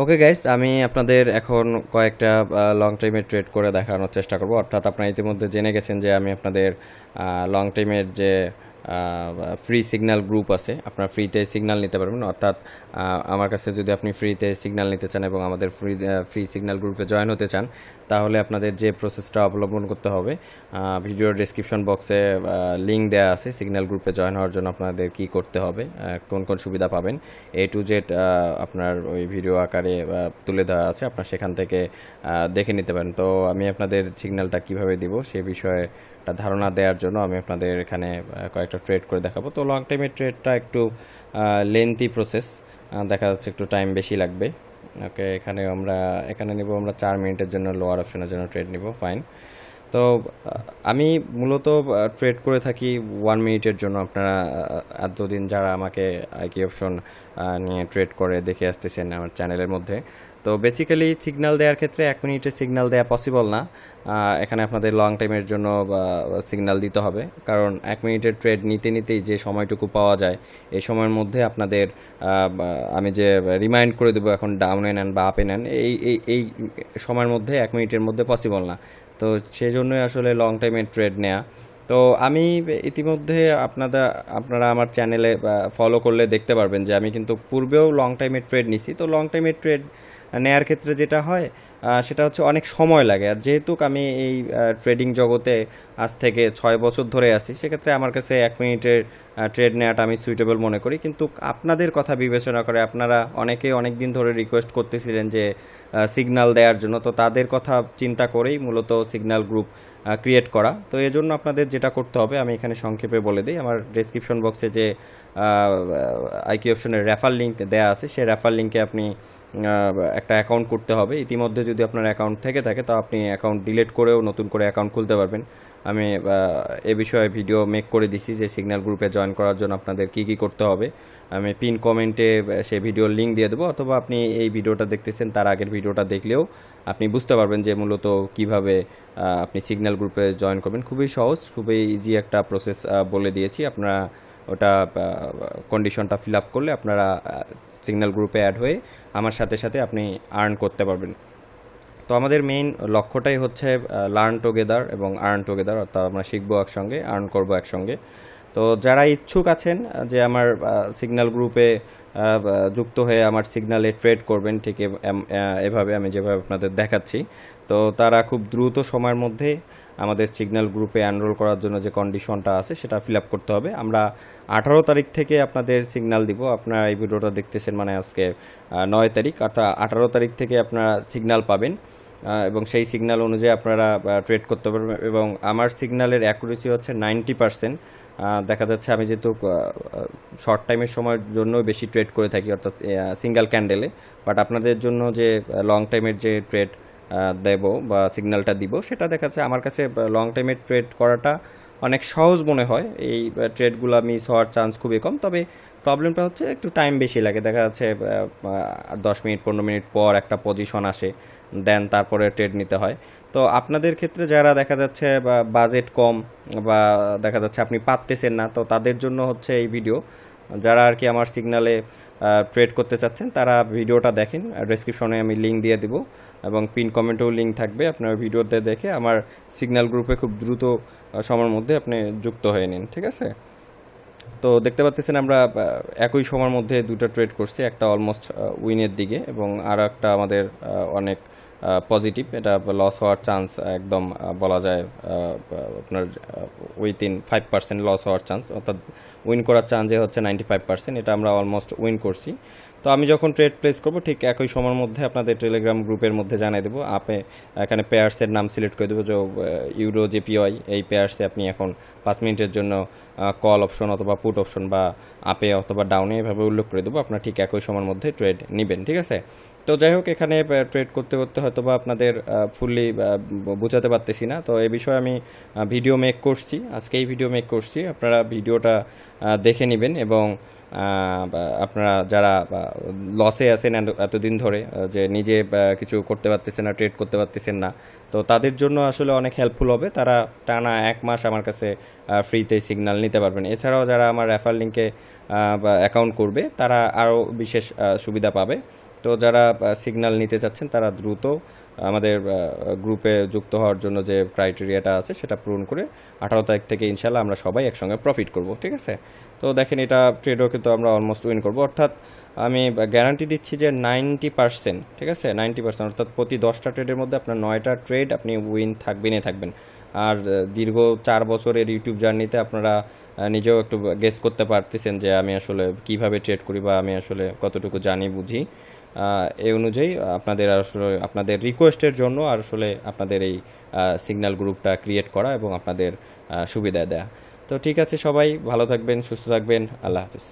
Okay guys, আমি আপনাদের এখন কয়েকটা লং টাইমের ট্রেড করে দেখানোর চেষ্টা করব। অর্থাৎ আপনারা ইতিমধ্যে জেনে গেছেন যে আমি আপনাদের লং টাইমের যে ফ্রি সিগন্যাল গ্রুপ আছে, আপনারা ফ্রিতে সিগন্যাল নিতে পারবেন। অর্থাৎ আমার কাছে যদি আপনি ফ্রিতে সিগন্যাল নিতে চান এবং আমাদের ফ্রি সিগন্যাল গ্রুপে জয়েন হতে চান, তাহলে আপনাদের যে প্রসেসটা অবলম্বন করতে হবে, ভিডিওর ডিসক্রিপশন বক্সে লিঙ্ক দেওয়া আছে। সিগন্যাল গ্রুপে জয়েন হওয়ার জন্য আপনাদের কি করতে হবে, কোন কোন সুবিধা পাবেন, A to Z আপনার ওই ভিডিও আকারে তুলে দেওয়া আছে। আপনার সেখান থেকে দেখে নিতে পারেন। তো আমি আপনাদের সিগন্যালটা কিভাবে দিব সে বিষয়ে একটা ধারণা দেওয়ার জন্য আমি আপনাদের এখানে কয়েকটা ট্রেড করে দেখাবো। তো লং টাইমের ট্রেডটা একটু লেন্থি প্রসেস, দেখা যাচ্ছে একটু টাইম বেশি লাগবে। ওকে, এখানে নিব আমরা 4 মিনিটের জন্য লোয়ার অপশনের জন্য ট্রেড নিব। ফাইন। তো আমি মূলত ট্রেড করে থাকি 1 মিনিটের জন্য। আপনারা এতদিন যারা আমাকে আইকি অপশন নিয়ে ট্রেড করে দেখে আসতেছেন আমার চ্যানেলের মধ্যে, তো বেসিক্যালি সিগন্যাল দেওয়ার ক্ষেত্রে 1 মিনিটের সিগন্যাল দেওয়া পসিবল না। এখানে আপনাদের লং টাইমের জন্য সিগন্যাল দিতে হবে, কারণ 1 মিনিটের ট্রেড নিতে নিতেই যে সময়টুকু পাওয়া যায়, এই সময়ের মধ্যে আপনাদের আমি যে রিমাইন্ড করে দেবো এখন ডাউনে নেন বা আপে নেন, এই সময়ের মধ্যে 1 মিনিটের মধ্যে পসিবল না। তো সেই জন্যই আসলে লং টাইমের ট্রেড নেওয়া। তো আমি ইতিমধ্যে আপনারা আমার চ্যানেলে ফলো করলে দেখতে পারবেন যে আমি কিন্তু পূর্বেও লং টাইমের ট্রেড নিছি। তো লং টাইমের ট্রেড নেয়ার ক্ষেত্রে যেটা হয় সেটা হচ্ছে অনেক সময় লাগে। আর যেহেতু আমি এই ট্রেডিং জগতে আজ থেকে 6 বছর ধরে আছি, সেক্ষেত্রে আমার কাছে 1 মিনিটের ট্রেড নেওয়াটা আমি সুইটেবল মনে করি। কিন্তু আপনাদের কথা বিবেচনা করে আপনারা অনেকে অনেক দিন ধরে রিকোয়েস্ট করতেছিলেন যে সিগন্যাল দেওয়ার জন্য, তো তাদের কথা চিন্তা করেই মূলত সিগন্যাল গ্রুপ ক্রিয়েট করা। তো এই জন্য আপনাদের যেটা করতে হবে আমি এখানে সংক্ষেপে বলে দিই। আমার ডেসক্রিপশন বক্সে যে আইকি অপশনের রেফার লিঙ্ক দেওয়া আছে, সেই রেফার লিঙ্কে আপনি একটা অ্যাকাউন্ট করতে হবে। ইতিমধ্যে যদি আপনার অ্যাকাউন্ট থেকে থাকে, তো আপনি অ্যাকাউন্ট ডিলিট করেও নতুন করে অ্যাকাউন্ট খুলতে পারবেন। আমি এ বিষয়ে ভিডিও মেক করে দিছি যে সিগন্যাল গ্রুপে জয়েন করার জন্য আপনাদের কি কি করতে হবে। আমি পিন কমেন্টে সেই ভিডিওর লিঙ্ক দিয়ে দেবো, অথবা আপনি এই ভিডিওটা দেখতেছেন তার আগের ভিডিওটা দেখলেও আপনি বুঝতে পারবেন যে মূলত কিভাবে আপনি সিগন্যাল গ্রুপে জয়েন করবেন। খুবই সহজ, খুবই ইজি একটা প্রসেস বলে দিয়েছি। আপনারা ওটা কন্ডিশনটা ফিল আপ করলে আপনারা সিগন্যাল গ্রুপে অ্যাড হয়ে আমার সাথে সাথে আপনি আর্ন করতে পারবেন। তো আমাদের মেইন লক্ষ্যটাই হচ্ছে লার্ন টুগেদার এবং আর্ন টুগেদার, অর্থাৎ আমরা শিখবো একসঙ্গে, আর্ন করবো একসঙ্গে। তো যারা ইচ্ছুক আছেন যে আমার সিগন্যাল গ্রুপে যুক্ত হয়ে আমার সিগন্যালে ট্রেড করবেন ঠিক এভাবে আমি যেভাবে আপনাদের দেখাচ্ছি, তো তারা খুব দ্রুত সময়ের মধ্যে আমাদের সিগন্যাল গ্রুপে এনরোল করার জন্য যে কন্ডিশনটা আছে সেটা ফিল আপ করতে হবে। আমরা 18 তারিখ থেকে আপনাদের সিগন্যাল দিব। আপনারা এই ভিডিওটা দেখতেছেন মানে আজকে 9 তারিখ, অর্থাৎ 18 তারিখ থেকে আপনারা সিগন্যাল পাবেন এবং সেই সিগন্যাল অনুযায়ী আপনারা ট্রেড করতে পারবেন। এবং আমার সিগন্যালের অ্যাকুরেসি হচ্ছে 90%। দেখা যাচ্ছে আমি যেহেতু শর্ট টাইমের সময়ের জন্য বেশি ট্রেড করে থাকি, অর্থাৎ সিঙ্গেল ক্যান্ডেলে, বাট আপনাদের জন্য যে লং টাইমের যে ট্রেড দেব বা সিগন্যালটা দিব, সেটা দেখা যাচ্ছে আমার কাছে লং টাইমের ট্রেড করাটা অনেক সহজ মনে হয়। এই ট্রেডগুলো মিস হওয়ার চান্স খুবই কম, তবে প্রবলেমটা হচ্ছে একটু টাইম বেশি লাগে। দেখা যাচ্ছে 10 মিনিট 15 মিনিট পর একটা পজিশন আসে, দেন তারপরে ট্রেড নিতে হয়। তো আপনাদের ক্ষেত্রে যারা দেখা যাচ্ছে বাজেট কম বা দেখা যাচ্ছে আপনি পারতেছেন না, তো তাদের জন্য হচ্ছে এই ভিডিও। যারা আর কি আমার সিগন্যালে ট্রেড করতে চাচ্ছেন তারা ভিডিওটা দেখেন, ডেসক্রিপশনে আমি লিঙ্ক দিয়ে দেবো এবং পিন কমেন্টেও লিঙ্ক থাকবে। আপনার ভিডিওতে দেখে আমার সিগন্যাল গ্রুপে খুব দ্রুত সময়ের মধ্যে আপনি যুক্ত হয়ে নিন, ঠিক আছে? তো দেখতে পাচ্ছেন আমরা একই সময়ের মধ্যে দুটো ট্রেড করছি, একটা অলমোস্ট উইনের দিকে এবং আর একটা আমাদের অনেক পজিটিভ। এটা লস হওয়ার চান্স একদম বলা যায় আপনার উইথিন 5% লস হওয়ার চান্স, অর্থাৎ উইন করার চান্সে হচ্ছে 95%। এটা আমরা অলমোস্ট উইন করছি। তো আমি যখন ট্রেড প্লেস করব ঠিক একই সময়ের মধ্যে আপনাদের টেলিগ্রাম গ্রুপের মধ্যে জানিয়ে দেবো। এখানে পেয়ার্সের নাম সিলেক্ট করে দেবো, যে ইউরো জেপিওয়াই, এই পেয়ার্সে আপনি এখন 5 মিনিটের জন্য কল অপশন অথবা পুট অপশন বা আপে অথবা ডাউনে এভাবে উল্লেখ করে দেবো। আপনার ঠিক একই সময়ের মধ্যে ট্রেড নেবেন, ঠিক আছে? তো যাই হোক, এখানে ট্রেড করতে করতে হয়তো বা আপনাদের ফুললি বোঝাতে পারতেছি না। তো এই বিষয়ে আমি ভিডিও মেক করছি, আজকেই ভিডিও মেক করছি। আপনারা ভিডিওটা দেখে নেবেন এবং আপনারা যারা লসে আছেন এতদিন ধরে, যে নিজে কিছু করতে পারতেছেন না, ট্রেড করতে পারতেছেন না, তো তাদের জন্য আসলে অনেক হেল্পফুল হবে। তারা টানা 1 মাস আমার কাছে ফ্রিতে সিগন্যাল নিতে পারবেন। এছাড়াও যারা আমার রেফার লিঙ্কে অ্যাকাউন্ট করবে তারা আরও বিশেষ সুবিধা পাবে। তো যারা সিগন্যাল নিতে চাচ্ছেন তারা দ্রুত আমাদের গ্রুপে যুক্ত হওয়ার জন্য যে ক্রাইটেরিয়াটা আছে সেটা পূরণ করে 18 তারিখ থেকে ইনশাল্লাহ আমরা সবাই একসঙ্গে প্রফিট করব, ঠিক আছে। তো দেখেন এটা ট্রেডও কিন্তু আমরা অলমোস্ট উইন করব, অর্থাৎ আমি গ্যারান্টি দিচ্ছি যে 90%, ঠিক আছে, 90%, অর্থাৎ প্রতি 10টা ট্রেডের মধ্যে আপনার 9টা ট্রেড আপনি উইন থাকবেনই থাকবেন। আর দীর্ঘ 4 বছরের ইউটিউব জার্নিতে আপনারা নিজেও একটু গেস করতে পারতেছেন যে আমি আসলে কিভাবে ট্রেড করি বা আমি আসলে কতটুকু জানি বুঝি। এই অনুযায়ী আপনাদের আসলে আপনাদের রিকোয়েস্টের জন্য আসলে আপনাদের এই সিগন্যাল গ্রুপটা ক্রিয়েট করা এবং আপনাদের সুবিধা দেয়া। তো ঠিক আছে, সবাই ভালো থাকবেন, সুস্থ থাকবেন, আল্লাহ হাফিজ।